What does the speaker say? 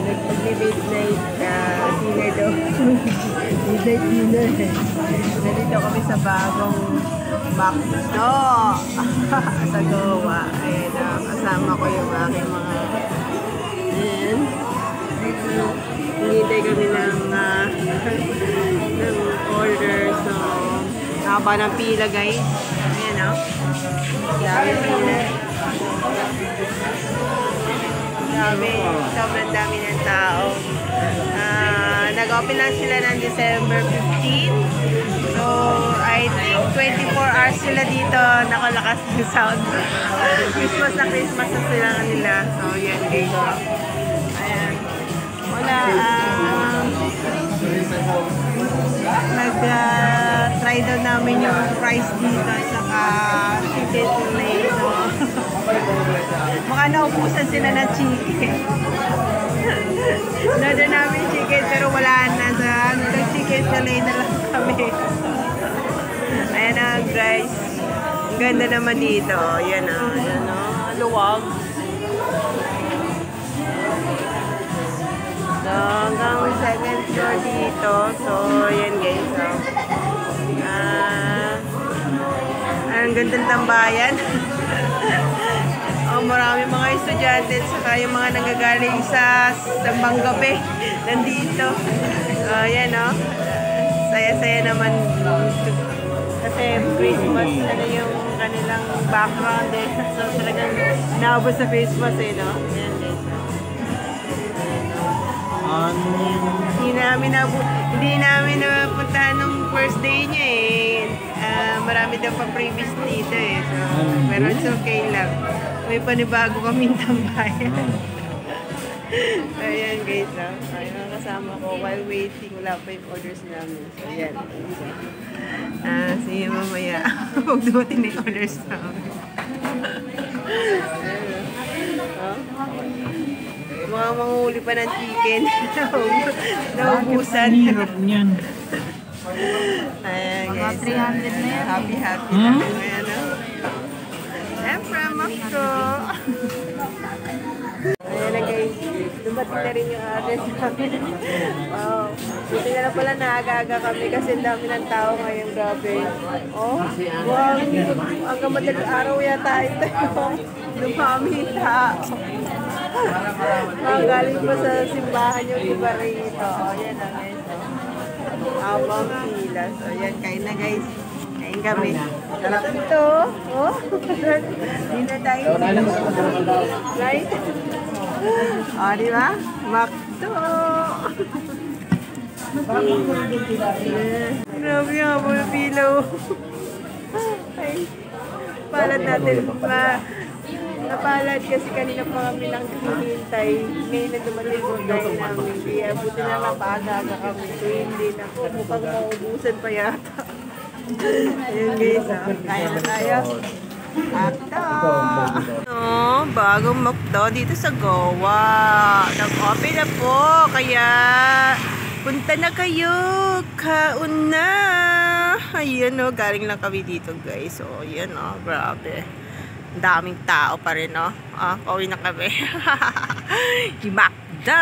Nag-midnight dinner daw. Midnight dinner. Nandito kami sa bagong McDo sa Goa. Ayan, kasama ko yung aking mga ayan. Hinintay kami ng order. So, haba ng pila guys. Ayan o. Grabe pila. Grabe, sobrang dami ng tao. Nag-open lang sila ng December 15. So, I think 24 hours sila dito. Nakalakas yung sound. Christmas na sila kanila. So, yan guys. Ayan. Wala. Nag-try daw namin yung price dito. Saka chicken fillet. So, mukha naubusan sila ng chicken. Nada namin chicken pero wala na. Nag-chicken fillet na lang kami. Ayan na guys. Ang ganda naman dito. Yan o. Yan o. Luwag. So, hanggang 7th floor dito. So, yan guys. So, ang gandang tambayan. Marami mga estudyante saka yung mga nanggagaling sa Sambang Gabi nandito. Yan o. Saya-saya naman. Kasi Christmas ano yung kanilang background eh. So talagang naabot sa Christmas eh, no? Yan guys. Hindi namin napuntahan nung first day niya eh. Marami daw pa previous dito eh. So, pero it's okay lang. May panibago kaming tambayan. So, ayan guys. Ayun ang kasama ko while waiting. Wala pa yung orders namin. So, ayan. Sige mamaya. Huwag dumating na yung orders namin. Mga manghuli pa ng chicken. Naubusan. Ang hirap niyan. Ayan guys. 300 na yan. Happy ngayon. Siyempre, Makto. Ayan na guys. Dumating na rin yung address namin. Wow. Buti na lang pala naaga-aga kami kasi dami ng tao ngayon. Grabe. Oh, wow. Hanggang madaling araw yata ito. Dumami tao. Galing pa sa simbahan yung iba rito. Ayan na guys. Abang pila. So, ayan. Kain na guys. Kain kami. Sarap ito. Oh. Hindi na tayo. Right? O, diba? Makto. Grabe nga po yung pilaw. Ay. Palad natin. Napalad kasi kanina pa kami lang hinihintay. Ngayon na dumating yung tayo namin. Kaya buti na napaaga-aga kami. So hindi na po. Mukhang maubusan pa yata. Ayan guys. Kaya na tayo. Makto! Bagong Makto dito sa Goa. Nag-open na po. Kaya punta na kayo. Kaun na. Ayan o. Galing lang kami dito guys. So ayan o. Grabe. Daming tao pa rin, no? Pauwi na kami. Makto!